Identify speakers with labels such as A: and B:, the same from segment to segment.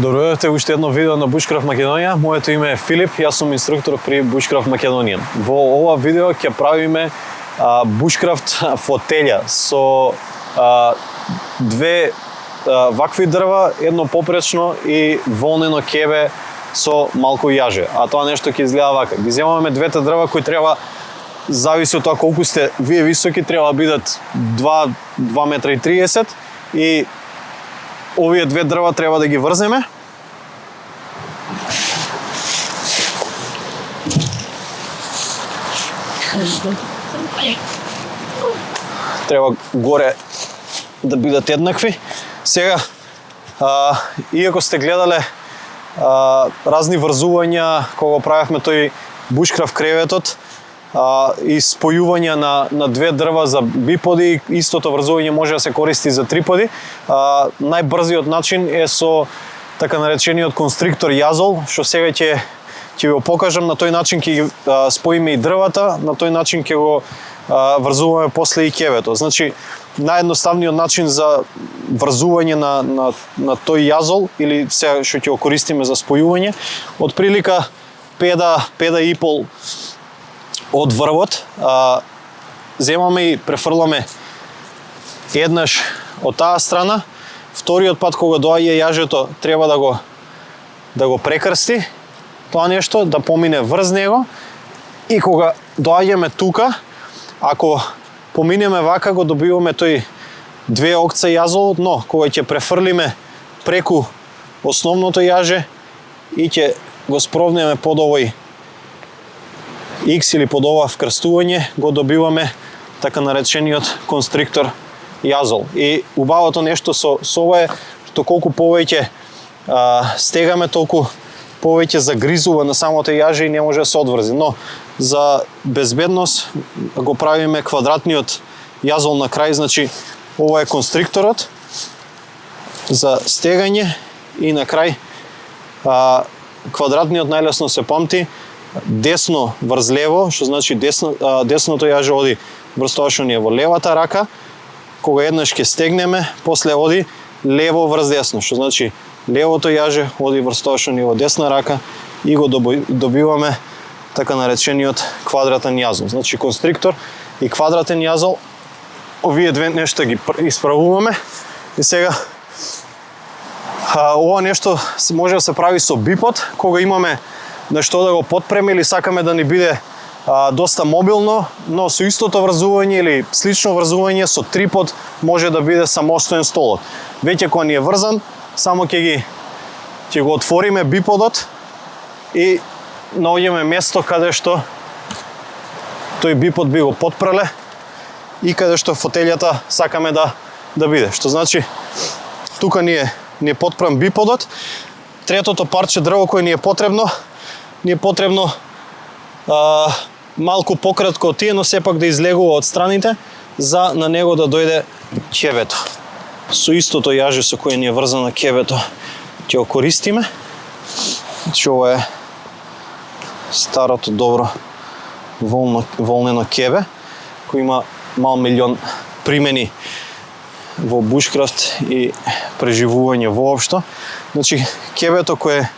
A: Добро дојдовте уште едно видео на Bushcraft Македонија. Моето име е Филип, јас сум инструктор при Bushcraft Македонија. Во ова видео ќе правиме Bushcraft фотелја со две вакви дрва, едно попречно и волнено кебе со малку јаже. А тоа нешто ќе изгледа вака. Ги земаме двете дрва кои треба, зависи од тоа колку сте вие високи, треба да бидат 2 метра и 30 и овие две дрва треба да ги врземе. Треба горе да бидат еднакви. Сега, иако сте гледале разни врзувања кога правевме тој Bushcraft креветот и спојување на две дрва за биподи, истото врзување може да се користи за триподи. Најбрзиот начин е со така наречениот констриктор јазол, што сега ќе ви го покажам. На тој начин ќе ги споиме и дрвата, на тој начин ќе го врзуваме после и кебето. Значи, наједноставниот начин за врзување на тој јазол, или сега што ќе го користиме за спојување, од прилика педа и пол од врвот, земаме и префрламе еднаш од таа страна. Вториот пат кога доаѓа јажето, треба да го прекрсти тоа нешто, да помине врз него, и кога доаѓаме тука, ако поминеме вака, го добиваме тој две окца јазолот, но кога ќе префрлиме преку основното јаже и ќе го спровнеме под овој X или под ова вкрстување, го добиваме така наречениот констриктор јазол. И убавото нешто со ова е што колку повеќе стегаме, толку повеќе загризува на самото јаже и не може да се одврзи. Но за безбедност го правиме квадратниот јазол на крај, значи ова е констрикторот за стегање и на крај квадратниот најлесно се памти десно врз лево, што значи десното јаже оди врз тоа што ни е во левата рака. Кога еднаш ќе стегнеме, после оди лево врз десно, што значи левото јаже оди врз тоа што ни е во десна рака и го добиваме така наречениот квадратен јазол. Значи констриктор и квадратен јазол, овие две нешта ги исправуваме. И сега ова нешто може да се прави со бипод, кога имаме нешто да го потпреме или сакаме да ни биде доста мобилно, но со истото врзување или слично врзување со трипод може да биде самостоен столот. Веќе кога ни е врзан, само ќе го отвориме биподот и наоѓаме место каде што тој бипод би го потпреле и каде што фотелјата сакаме да биде. Што значи, тука ни е потпран биподот. Третото парче дрво кој ни е потребно малку пократко од тие, но сепак да излегува од страните, за на него да дојде кебето. Со истото јаже со кое ни е врзано кебето ќе го користиме. Значи, ова е старото добро волнено кебе, кој има мал милион примени во Bushcraft и преживување воопшто. Значи, кебето кое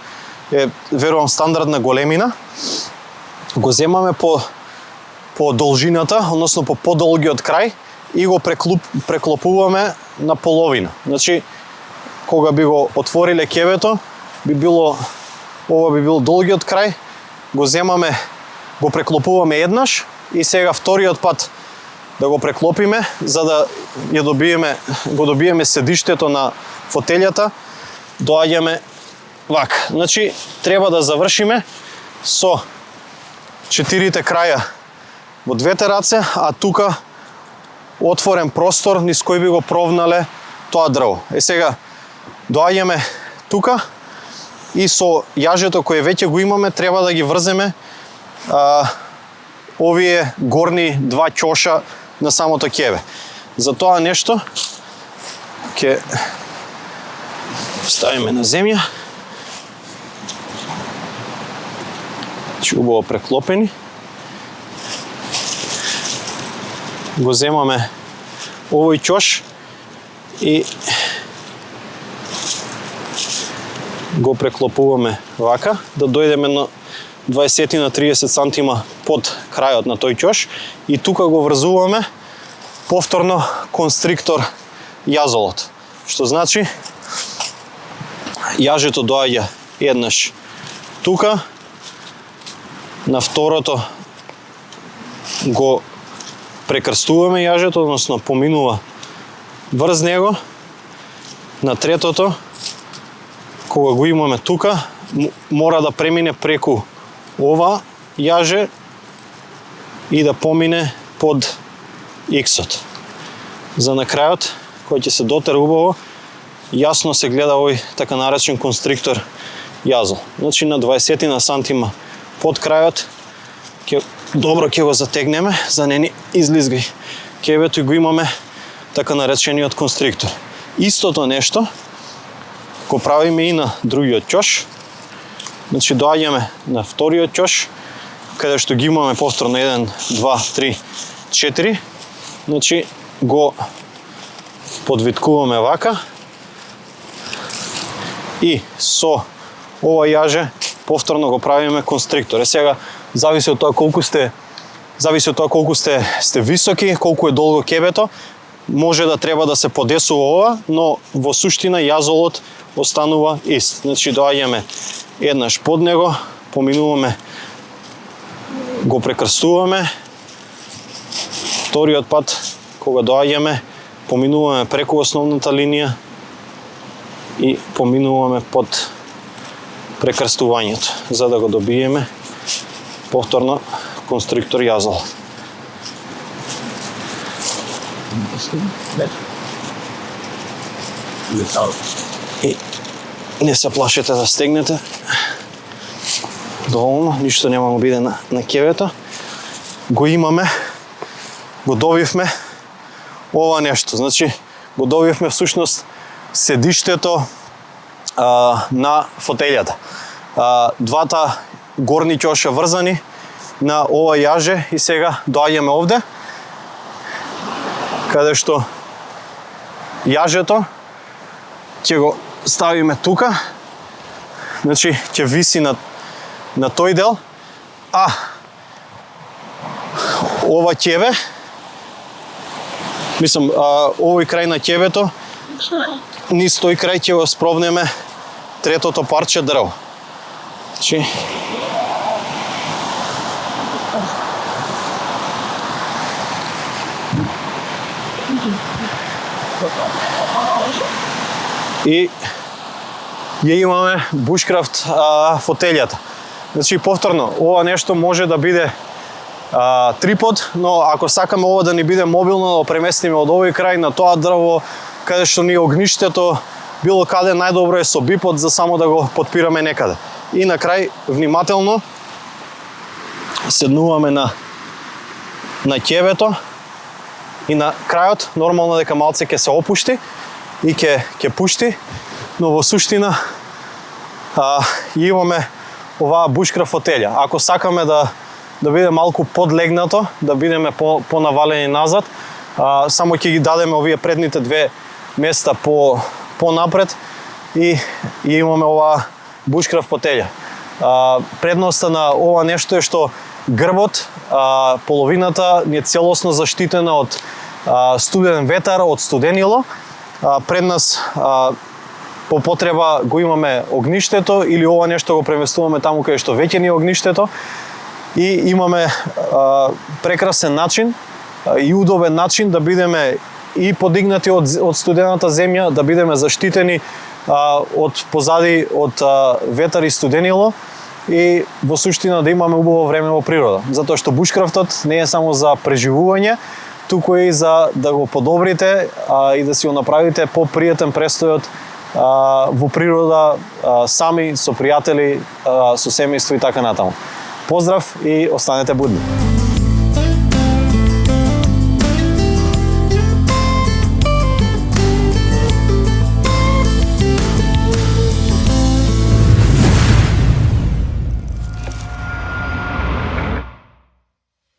A: е верувам стандардна големина, го земаме по должината, односно по подолгиот крај и го преклопуваме на половина. Значи, кога би го отвориле кебето, ова би бил долгиот крај, го земаме, го преклопуваме еднаш и сега вториот пат да го преклопиме, за да го добиеме седиштето на фотелјата, доаѓаме вака. Значи, треба да завршиме со 4 краја во двете раце, а тука отворен простор низ кој би го провнале тоа дрво. Сега доаѓаме тука и со јажето кое веќе го имаме треба да ги врземе овие горни два ќоша на самото кебе. За тоа нешто ќе ставиме на земја. Убаво преклопени. Го земаме овој ќош и го преклопуваме вака, да дојдеме на 20 на 30 сантима под крајот на тој ќош и тука го врзуваме повторно констриктор јазолот. Што значи јажето доаѓа еднаш тука, на второто го прекрстуваме јажето, односно поминува врз него, на третото кога го имаме тука, мора да премине преку ова јаже и да помине под иксот. За на крајот, кој ќе се дотера убаво, јасно се гледа овој така наречен констриктор јазол. Значи на 20 на сантима под крајот, добро ќе го затегнеме, за не ни излизгај кебето и го имаме така наречениот констриктор. Истото нешто го правиме и на другиот ќош. Значи доаѓаме на вториот ќош, каде што ги имаме повторно 1, 2, 3, 4. Значи го подвиткуваме вака и со ова јаже повторно го правиме констриктор. Сега зависи од тоа колку сте високи, колку е долго кебето, може да треба да се подесува ова, но во суштина јазолот останува ист. Значи доаѓаме еднаш под него, поминуваме, го прекрстуваме. Вториот пат кога доаѓаме, поминуваме преку основната линија и поминуваме под прекрстувањето, за да го добиеме повторно констриктор јазол. И не се плашете да стегнете. Доволно, ништо нема да биде на кевето. Го имаме, го добивме ова нешто. Значи, го добивме всушност седиштето на фотелјата. Двата горни ќоша врзани на ова јаже и сега доаѓаме овде, каде што јажето ќе го ставиме тука, значи ќе виси на тој дел, а ова ќебе, мислам, овој крај на ќебето, низ тој крај ќе го спровнеме третото парче дрво. Значи, и ја имаме бушкрафт фотелјата. Значи, повторно, ова нешто може да биде трипод, но ако сакаме ова да ни биде мобилно, да го преместиме од овој крај на тоа дрво, каде што ни огништето, било каде, најдобро е со бипод за само да го подпираме некаде. И на крај, внимателно, седнуваме на ќебето и на крајот, нормално дека малце ќе се опушти и ќе пушти, но во суштина имаме оваа бушкрафт фотелја. Ако сакаме да биде малку подлегнато, да бидеме понавалени назад, само ќе ги дадеме овие предните две места понапред и имаме оваа бушкрафт фотелја. Предноста на ова нешто е што грбот, половината ни е целосно заштитена од студен ветар, од студенило. Пред нас по потреба го имаме огништето или ова нешто го преместуваме таму каде што веќе ни е огништето и имаме прекрасен начин и удобен начин да бидеме и подигнати од студената земја, да бидеме заштитени од позади од ветар и студенило и во суштина да имаме убаво време во природа. Затоа што бушкрафтот не е само за преживување, туку и за да го подобрите и да си го направите попријатен престојот во природа, сами, со пријатели, со семејство и така натаму. Поздрав и останете будни!